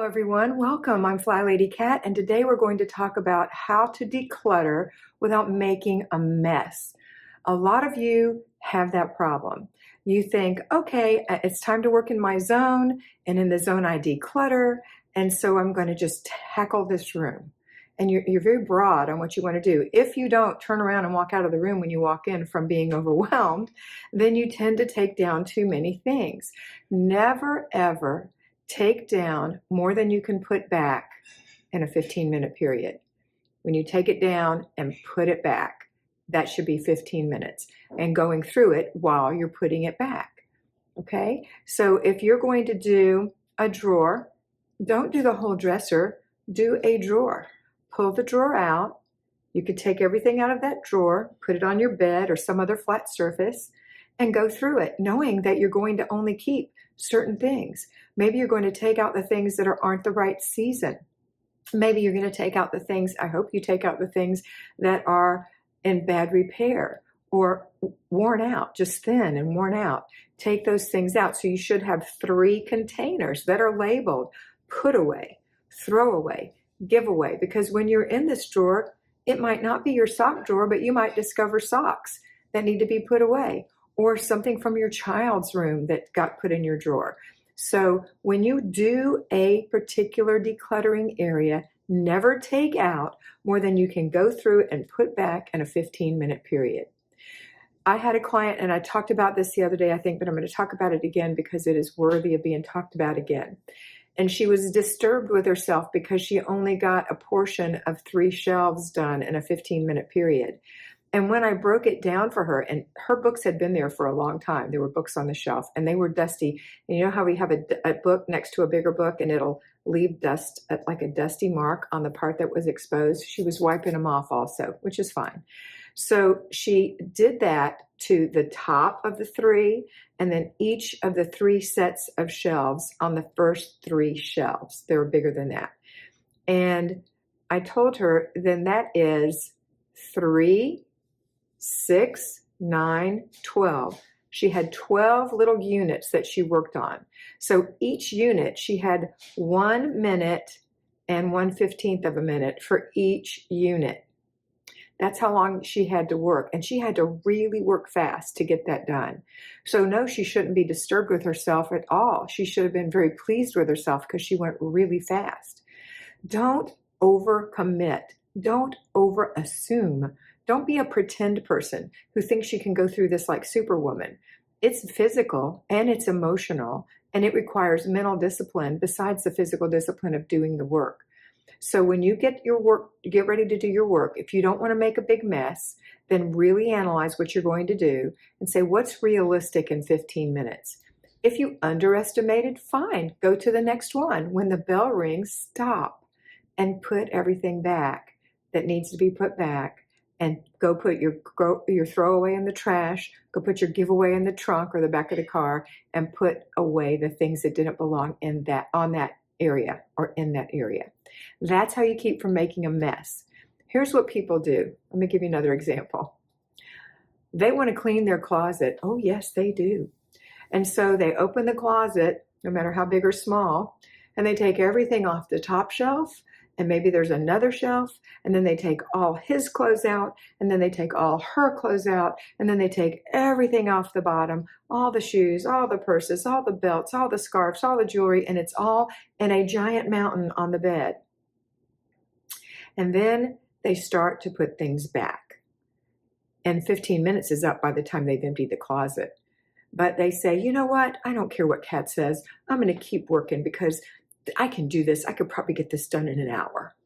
Hello everyone, welcome. I'm FlyLady Kat, and today we're going to talk about how to declutter without making a mess. A lot of you have that problem. You think, okay, it's time to work in my zone, and in the zone I declutter, and so I'm going to just tackle this room. And you're very broad on what you want to do. If you don't turn around and walk out of the room when you walk in from being overwhelmed, then you tend to take down too many things. Never, ever take down more than you can put back in a 15-minute period. When you take it down and put it back, that should be 15 minutes, and going through it while you're putting it back. Okay? So if you're going to do a drawer, don't do the whole dresser, do a drawer. Pull the drawer out. You could take everything out of that drawer, put it on your bed or some other flat surface, and go through it, knowing that you're going to only keep certain things. Maybe you're going to take out the things that aren't the right season. Maybe you're going to take out the things, I hope you take out the things that are in bad repair or worn out, just thin and worn out. Take those things out. So you should have 3 containers that are labeled put away, throw away, give away. Because when you're in this drawer, it might not be your sock drawer, but you might discover socks that need to be put away, or something from your child's room that got put in your drawer. So when you do a particular decluttering area, never take out more than you can go through and put back in a 15-minute period. I had a client, and I talked about this the other day, I think, but I'm going to talk about it again because it is worthy of being talked about again. And she was disturbed with herself because she only got a portion of 3 shelves done in a 15-minute period. And when I broke it down for her, and her books had been there for a long time, there were books on the shelf and they were dusty. And you know how we have a book next to a bigger book and it'll leave dust, like a dusty mark on the part that was exposed? She was wiping them off also, which is fine. So she did that to the top of the 3, and then each of the 3 sets of shelves on the first 3 shelves. They were bigger than that. And I told her, then that is 3, 6, 9, 12. She had 12 little units that she worked on. So each unit, she had 1 minute and 1/15 of a minute for each unit. That's how long she had to work. And she had to really work fast to get that done. So no, she shouldn't be disturbed with herself at all. She should have been very pleased with herself because she went really fast. Don't overcommit. Don't over-assume. Don't be a pretend person who thinks you can go through this like Superwoman. It's physical and it's emotional, and it requires mental discipline besides the physical discipline of doing the work. So when you get ready to do your work, if you don't want to make a big mess, then really analyze what you're going to do and say, what's realistic in 15 minutes? If you underestimated, fine, go to the next one. When the bell rings, stop and put everything back that needs to be put back, and go put your throwaway in the trash, go put your giveaway in the trunk or the back of the car, and put away the things that didn't belong on that area or in that area. That's how you keep from making a mess. Here's what people do. Let me give you another example. They want to clean their closet. Oh, yes, they do. And so they open the closet, no matter how big or small, and they take everything off the top shelf, and maybe there's another shelf, and then they take all his clothes out, and then they take all her clothes out, and then they take everything off the bottom, all the shoes, all the purses, all the belts, all the scarves, all the jewelry, and it's all in a giant mountain on the bed. And then they start to put things back. And 15 minutes is up by the time they've emptied the closet. But they say, you know what? I don't care what Kat says. I'm going to keep working because I can do this. I could probably get this done in an hour.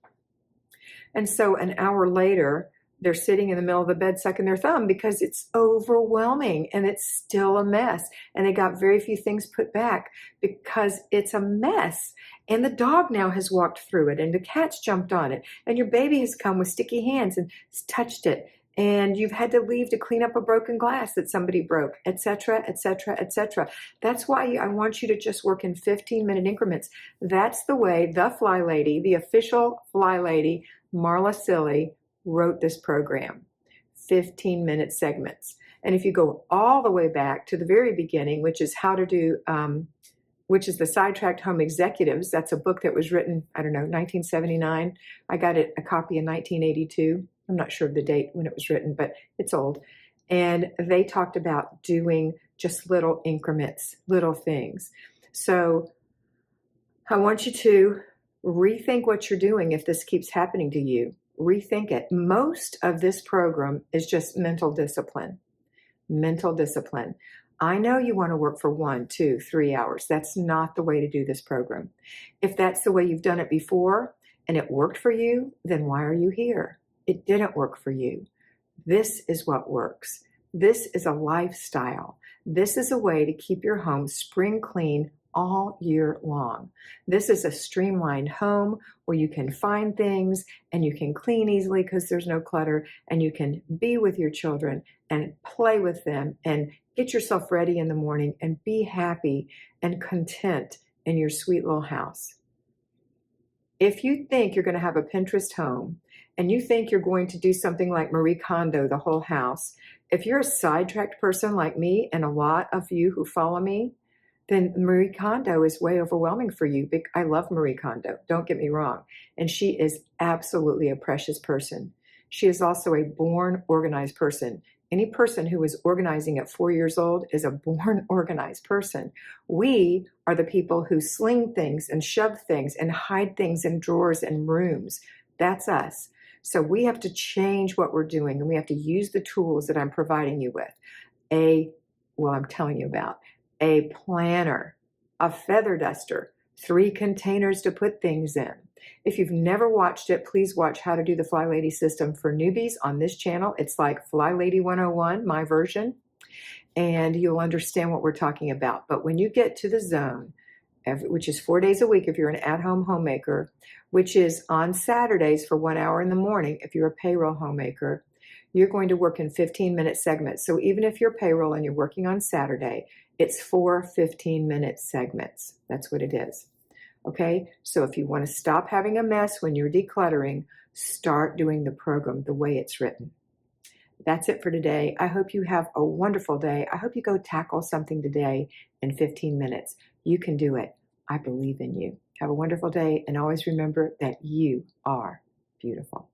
And so an hour later, they're sitting in the middle of the bed sucking their thumb because it's overwhelming and it's still a mess. And they got very few things put back because it's a mess. And the dog now has walked through it, and the cat's jumped on it, and your baby has come with sticky hands and touched it. And you've had to leave to clean up a broken glass that somebody broke, etc., etc., etc. That's why I want you to just work in 15-minute increments. That's the way the FlyLady, the official FlyLady, Marla Silly, wrote this program. 15-minute segments. And if you go all the way back to the very beginning, which is how to do which is the Sidetracked Home Executives. That's a book that was written, I don't know, 1979. I got a copy in 1982. I'm not sure of the date when it was written, but it's old. And they talked about doing just little increments, little things. So I want you to rethink what you're doing if this keeps happening to you. Rethink it. Most of this program is just mental discipline. Mental discipline. I know you want to work for 1, 2, 3 hours. That's not the way to do this program. If that's the way you've done it before and it worked for you, then why are you here? It didn't work for you. This is what works. This is a lifestyle. This is a way to keep your home spring clean all year long. This is a streamlined home where you can find things and you can clean easily because there's no clutter, and you can be with your children and play with them and get yourself ready in the morning and be happy and content in your sweet little house. If you think you're going to have a Pinterest home and you think you're going to do something like Marie Kondo, the whole house, if you're a sidetracked person like me and a lot of you who follow me, then Marie Kondo is way overwhelming for you. I love Marie Kondo, don't get me wrong. And she is absolutely a precious person. She is also a born organized person. Any person who is organizing at 4 years old is a born organized person. We are the people who sling things and shove things and hide things in drawers and rooms. That's us. So we have to change what we're doing, and we have to use the tools that I'm providing you with. I'm telling you about a planner, a feather duster, 3 containers to put things in. If you've never watched it, please watch How to Do the FlyLady System for Newbies on this channel. It's like FlyLady 101, my version, and you'll understand what we're talking about. But when you get to the zone, which is 4 days a week if you're an at-home homemaker, which is on Saturdays for 1 hour in the morning if you're a payroll homemaker, you're going to work in 15-minute segments. So even if you're payroll and you're working on Saturday, it's 4 15-minute segments. That's what it is. Okay, so if you want to stop having a mess when you're decluttering, start doing the program the way it's written. That's it for today. I hope you have a wonderful day. I hope you go tackle something today in 15 minutes. You can do it. I believe in you. Have a wonderful day, and always remember that you are beautiful.